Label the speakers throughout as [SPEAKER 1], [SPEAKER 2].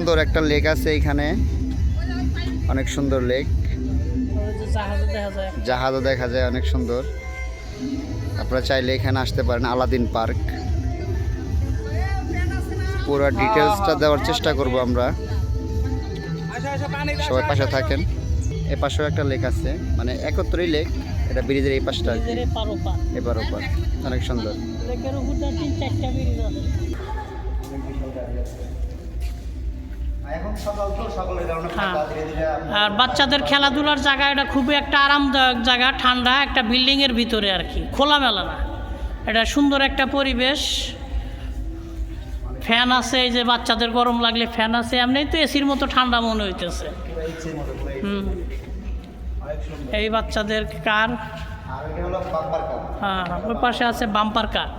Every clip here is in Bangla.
[SPEAKER 1] সুন্দর একটা লেক আছে এখানে, অনেক সুন্দর লেক, জাহাজও দেখা যায় অনেক সুন্দর। আপনারা চাইলে এখানে আসতে পারেন, আলাদিন পার্ক। পুরো ডিটেলসটা দেওয়ার চেষ্টা করব আমরা, সবাই পাশে থাকেন। এ পাশেও একটা লেক আছে, মানে একত্রই লেক, এটা ব্রিজের এই পাশটা আর কি, এবার ওপার, অনেক সুন্দর।
[SPEAKER 2] আর বাচ্চাদের খেলাধুলার জায়গা, এটা খুবই একটা আরামদায়ক জায়গা, ঠান্ডা একটা বিল্ডিংয়ের ভিতরে আর কি, খোলামেলা না, এটা সুন্দর একটা পরিবেশ। ফ্যান আছে, এই যে বাচ্চাদের গরম লাগলে ফ্যান আছে, এমনি তো এসির মতো ঠান্ডা মনে হইতেছে। এই বাচ্চাদের কার, হ্যাঁ ওই পাশে আছে বাম্পার কার।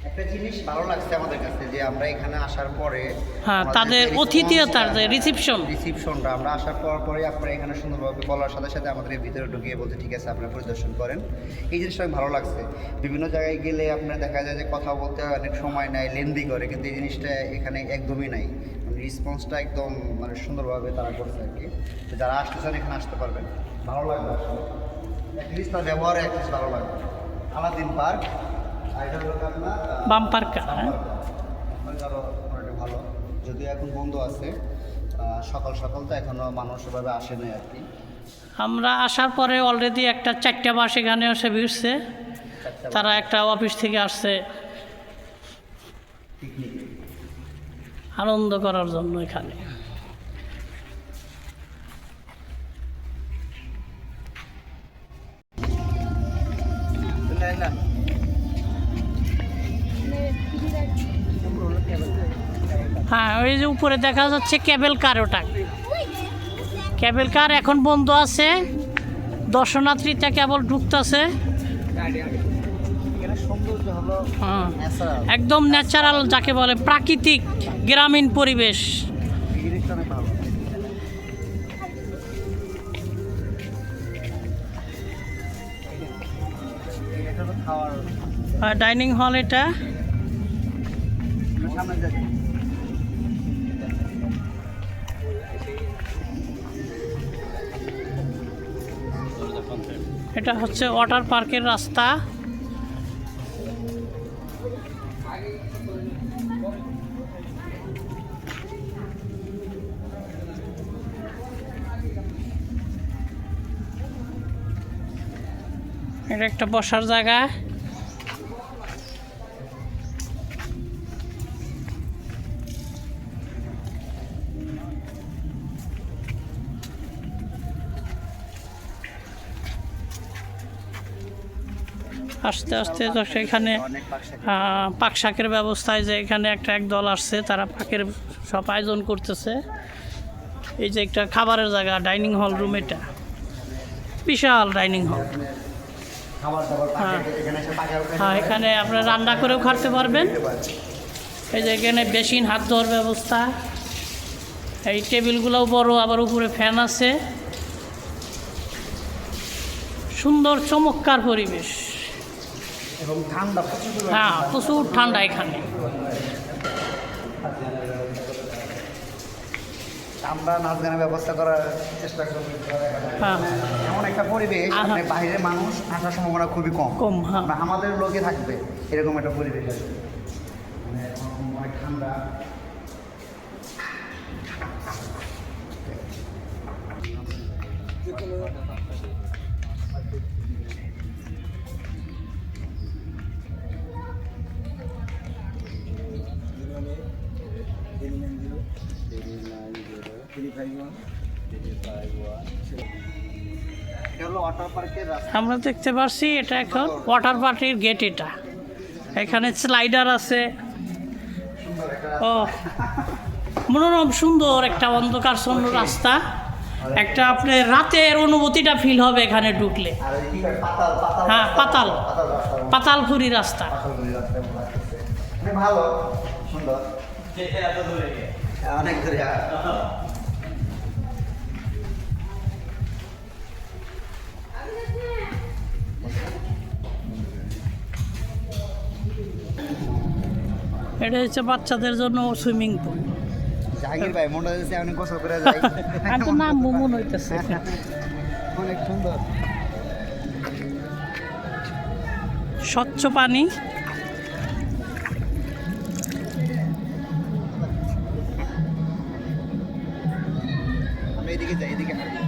[SPEAKER 1] একটা জিনিস ভালো লাগছে আমাদের কাছে, যে আমরা এখানে আসার পরে
[SPEAKER 2] হ্যাঁ তাদের অতিথিয়তার যে রিসিপশনটা,
[SPEAKER 1] আমরা আসার পরে আপনারা এখানে সুন্দরভাবে বলার সাথে সাথে আমাদের ভিতরে ঢুকিয়ে বলতে ঠিক আছে আপনারা পরিদর্শন করেন। এই জিনিসটা অনেক ভালো লাগছে। বিভিন্ন জায়গায় গেলে আপনার দেখা যায় যে কথা বলতে অনেক সময় নেয়, লেন্দি করে, কিন্তু এই জিনিসটা এখানে একদমই নাই। রেসপন্সটা একদম মানে সুন্দরভাবে তারা করছে আর কি। তো যারা আসতে চান এখানে আসতে পারবেন, ভালো লাগবে আসলে। অ্যাটলিস্ট তার ব্যবহারে অ্যাটলিস্ট ভালো লাগবে। আলাদিন পার্ক,
[SPEAKER 2] বাম্পার কার
[SPEAKER 1] ভালো, যদিও এখন বন্ধ আছে, সকাল সকাল তো এখনো মানুষ এভাবে আসে নাই আর কি।
[SPEAKER 2] আমরা আসার পরে অলরেডি একটা 4টা বাস এখানে এসে ভিড়ছে, তারা একটা অফিস থেকে আসছে আনন্দ করার জন্য এখানে। হ্যাঁ ওই যে উপরে দেখা যাচ্ছে কেবল কার, ওটা কেবল কার এখন বন্ধ আছে, দর্শনার্থীটা কেবল ঢুকতেছে। একদম ন্যাচারাল, যাকে বলে প্রাকৃতিক গ্রামীণ পরিবেশ। ডাইনিং হল এটা। এটা হচ্ছে ওয়াটার পার্কের রাস্তা। এটা একটা বসার জায়গা। আস্তে আস্তে তো সেখানে পাক শাকের ব্যবস্থায়, যে এখানে একটা একদল আসছে, তারা পাকের সব আয়োজন করতেছে। এই যে একটা খাবারের জায়গা, ডাইনিং হল রুম, এটা বিশাল ডাইনিং হল। হ্যাঁ এখানে আপনারা রান্না করেও খাওয়াতে পারবেন। এই যে এখানে বেসিন, হাত ধোয়ার ব্যবস্থা, এই টেবিলগুলোও বড়, আবার উপরে ফ্যান আছে, সুন্দর চমৎকার পরিবেশ। হ্যাঁ প্রচুর ঠান্ডা এখানে।
[SPEAKER 1] আমরা নাচ গানের ব্যবস্থা করার চেষ্টা করি, এমন একটা পরিবেশ বাইরের মানুষ আসার সম্ভাবনা খুবই কম।
[SPEAKER 2] হ্যাঁ
[SPEAKER 1] আমাদের লোকে থাকবে এরকম একটা পরিবেশ আছে, অনেক ঠান্ডা।
[SPEAKER 2] আমরা দেখতে পাচ্ছি এটা এখন ওয়াটার পার্কের গেট। এটা এখানে স্লাইডার আছে, ও মনোরম সুন্দর একটা অন্ধকারচ্ছন্ন রাস্তা, একটা আপনার রাতের অনুভূতিটা ফিল হবে এখানে ঢুকলে। হ্যাঁ পাতালপুরি রাস্তা,
[SPEAKER 1] ভালো সুন্দর, অনেক দূরে।
[SPEAKER 2] এটা হচ্ছে বাচ্চাদের জন্য সুইমিং পুল।
[SPEAKER 1] জাহাঙ্গীর ভাই মনে হচ্ছে অনেক গোসল করে যাই।
[SPEAKER 2] আমি তো নাম মনে হইতেছে।
[SPEAKER 1] অনেক সুন্দর।
[SPEAKER 2] স্বচ্ছ পানি।
[SPEAKER 1] আমরা এদিকে যাই, এদিকে হাঁটবো।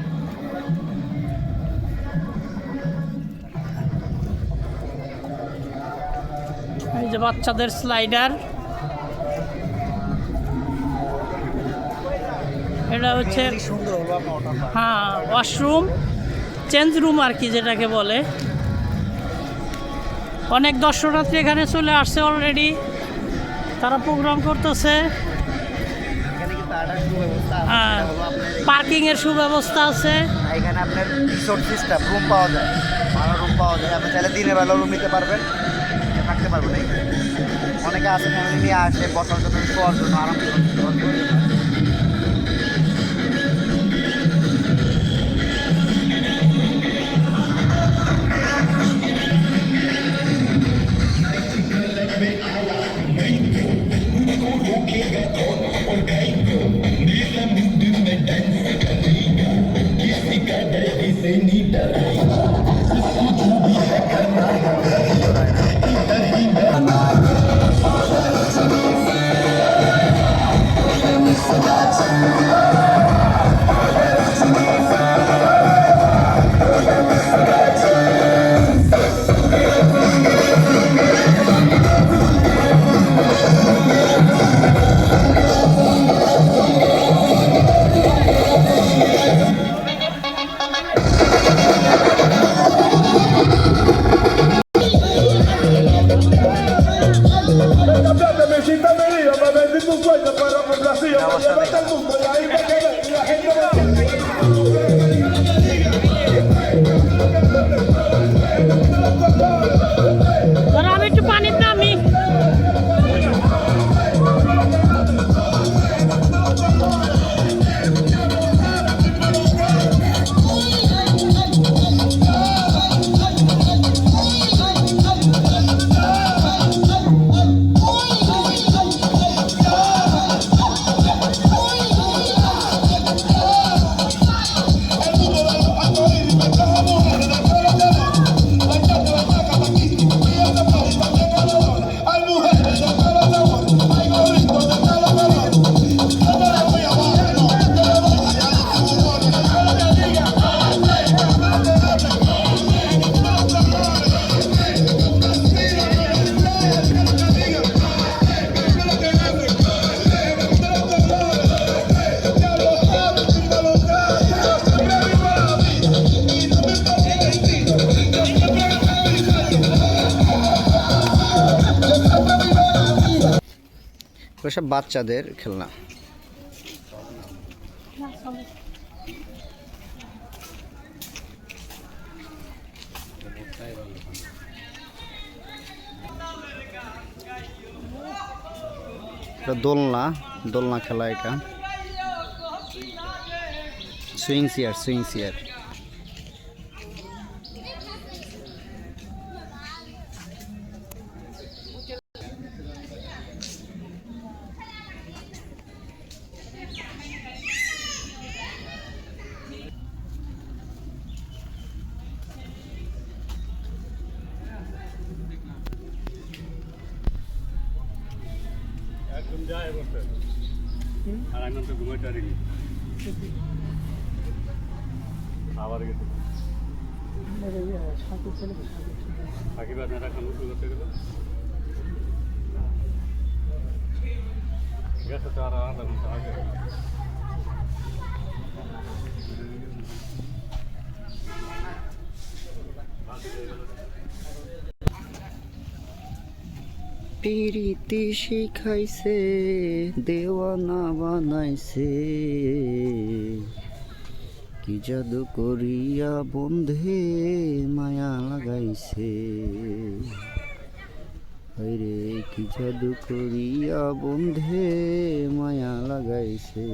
[SPEAKER 2] এই যে বাচ্চাদের স্লাইডার। এটা হচ্ছে
[SPEAKER 1] অনেক সুন্দর হলো আপনার ওটা।
[SPEAKER 2] হ্যাঁ ওয়াশরুম, চেঞ্জ রুম আর কি যেটাকে বলে। অনেক দর্শনার্থী এখানে চলে আসছে অলরেডি, তারা প্রোগ্রাম করতেছে।
[SPEAKER 1] এখানে কিন্তু আটার সুব্যবস্থা আছে,
[SPEAKER 2] হ্যাঁ,
[SPEAKER 1] সেটা হলো আপনার
[SPEAKER 2] পার্কিংয়ের সুব্যবস্থা আছে।
[SPEAKER 1] এখানে আপনার রিসোর্ট সিস্টেম রুম পাওয়া যায়, ভালো রুম পাওয়া যায়। আপনি চাইলে দিনের বেলা রুম নিতে পারবেন, থাকতে পারবেন এখানে। অনেকে আছে ফ্যামিলি নিয়ে আসে বসার জন্য, শোয়ার জন্য, আরাম করতে।
[SPEAKER 3] Mesita me diga para decir tu sueño, pero complacido, para llevarte al mundo y ahí me quedé y la gente me
[SPEAKER 2] দাঁড়া, আমি একটু পানির নামি।
[SPEAKER 3] hay mujeres de todos los sabores, hay gorritos de todos los colores.
[SPEAKER 1] সব বাচ্চাদের খেলনা। দোলনা, দোলনা খেলা এটা। Swing chair, swing chair.
[SPEAKER 4] একদম যায় বসে আর আমি তো ঘুমাইতে পারিনি আবার গেছে সাকিব আপনারা এখন উঠে করতে গেল গেছে তো আর আধা ঘন্টা আগে
[SPEAKER 1] পিরিতি শিখাইছে, দেওয়ানা বানাইছে, কি জাদু করিয়া বন্ধে মায়া লাগাইছে। হায়রে কি জাদু করিয়া বন্ধে মায়া লাগাইছে।